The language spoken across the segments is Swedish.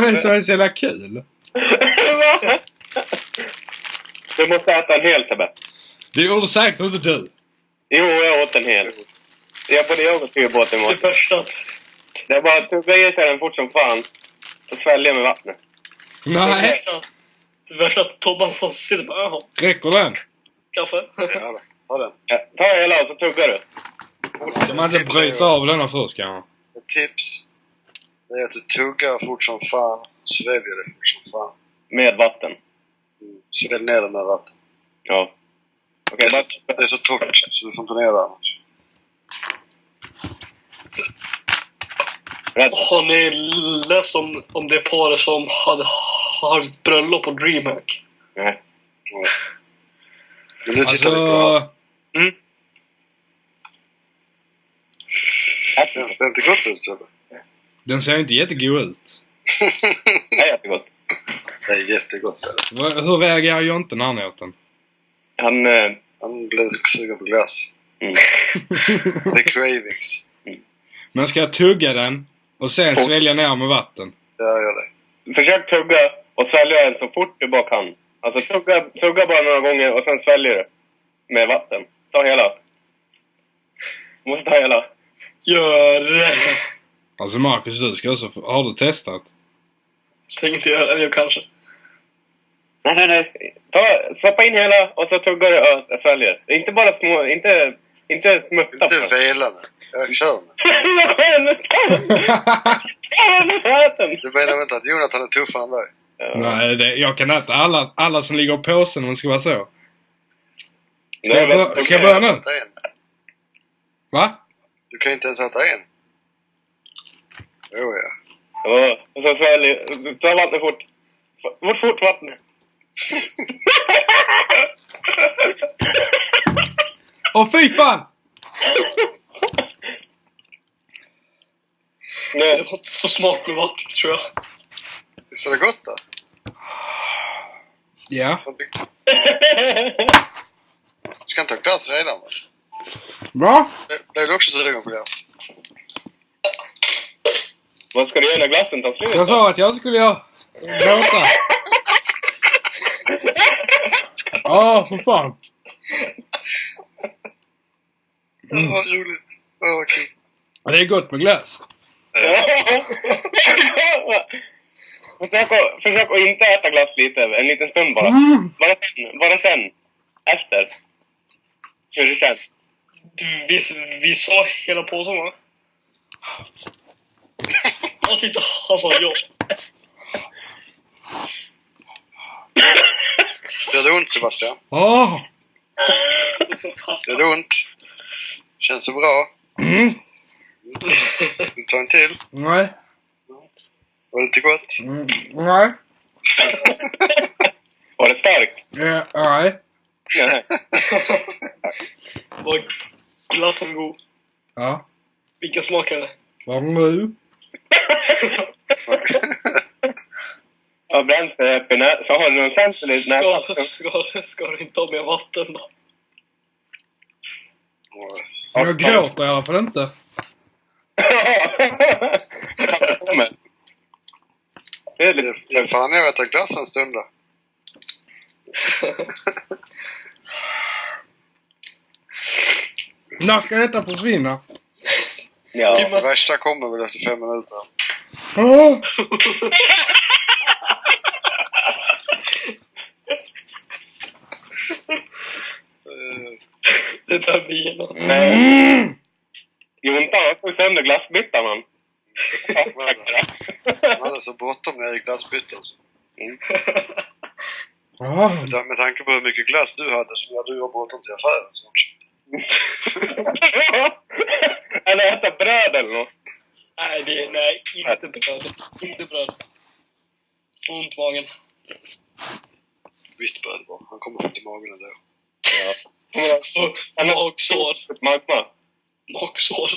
Han är så jävla kul. Du måste äta en hel, Sebbe. Det gjorde säkert inte du. Jo, jag åt en hel. Jag både jag och Tyrbåt i morgon. Det första. Det är bara att tugga i sig den fort som fan. Och svälja med vattnet. Nej. Det värsta att Tobban som sitter på öhåll. Räcker den? Kaffe. Ja, ta den. Ja, ta hela och så tuggar du. Så man inte bryter av denna först kanske. Ett tips. Det är att du tuggar fort som fan. Sväljer det fort som fan. Med vatten. Svälj ner det med vatten. Ja. Okej, Det är så torrt så du får inte ner det annars. Har ni läst om det paret som hade ett bröllop på DreamHack? Nej. Men nu tittar vi på det. Det är inte gott ut, eller? Den ser inte jättegod ut. Det är jättegott. Det är jättegott, eller? Hur reagerar Jonte när han åt den? Han blev sugen på glass. Det är cravings. Men ska jag tugga den och sen svälja ner med vatten? Ja, gör det. Försök tugga och svälja den så fort du bara kan. Alltså tugga bara några gånger och sen sväljer du. Med vatten. Ta hela. Du måste ta hela. Gör det! Alltså Marcus, du ska också... Har du testat? Tänk inte göra det, jag kanske. Nej. Släppa in hela och så tuggar du och sväljer. Inte bara små... Inte smutta. Inte vela nu. Jag kör med. Du menar inte att Jonathan är tuffare än dig? Nej, jag kan äta alla som ligger på påsen om det ska vara så. Ska jag börja nu? Va? Du kan inte ens äta en. Jo, ja. Ja, och så sväljer... Ta vattnet fort. Fort vatten. Åh, fy fan! Det var inte så smart med vatten, tror jag. Visst är det gott då? Ja. Du ska inte ha glass redan, va? Bra. Blev du också sugen på glass? Vad ska du göra när glassen tar slut? Jag sa att jag skulle göra... Gråta. För fan. Vad roligt. Vad kul. Det är gott med glass. Försök att inte äta glass lite, en liten stund bara. Bara sen. Efter. Hur det känns. Vi sa hela påsen, va? Jag titta, han sa ja. Gör det ont, Sebastian? Gör det ont? Känns det bra? Du tar en till? Nej. Var det inte gott? Nej. Var det starkt? Nej. Var glassen god? Ja. Vilken smak är det? Vad nu? Ja, bränsle så har du någon känsla lite när... Ska du inte ha mer vatten då? Jag gråter i alla fall inte. Det är fan jag äter glass en stund då. När ska detta försvinna? Ja. Det värsta kommer väl efter 5 minuter. Det där bilen. Jontan har fått sönder glassbyttan, man. Man hade så bråttom när jag gick glassbytten. Med tanke på hur mycket glass du hade så hade du bråttom till affären. Eller äta bröd eller något. Nej, inte bröd. Inte bröd. Ont i magen. Vitt bröd bara. Han kommer få till magen ändå. Ja. Magsår. Magsår.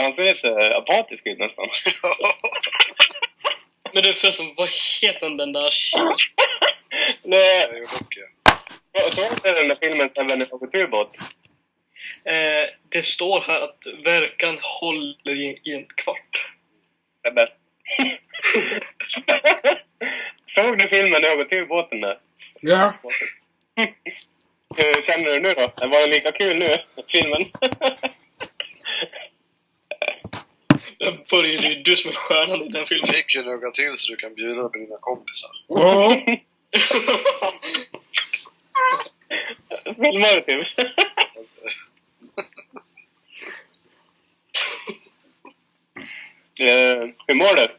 Han ser lite apatisk ut nästan. Men du förresten, vad heter den där shit? Nej, Jolokia. så är den där filmen sen vänner på Turbåt. Det står här att verkan håller i en kvart. Det är bäst. Såg du filmen när jag gått till båten där? Ja. Hur känner du nu då? Var det lika kul nu, filmen? Börje, det är du som är stjärnan i den filmen. Fick ju några till så du kan bjuda på dina kompisar. Ja. Filmar du typ? Hur mår du?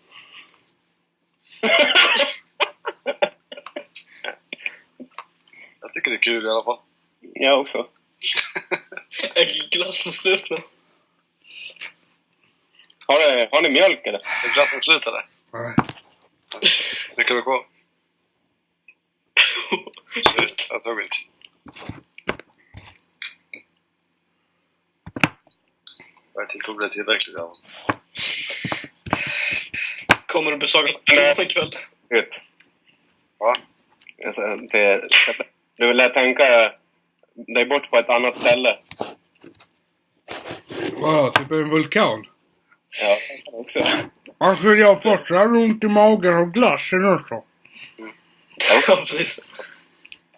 Jag tycker det är kul i alla fall. Jag också. Är glassen slut nu? Har ni mjölk eller? Är glassen slut eller? Nej. Vilka är kvar? Slut. Jag tog inte. Jag vet inte om det är tillräckligt. Ja. Kommer du besöka Johan ikväll? Ut. Va? Alltså, du vill tänka dig bort på ett annat ställe. Ja, typ en vulkan. Ja, också. Alltså jag har fått så här ont i magen och glassen också. Ja, precis.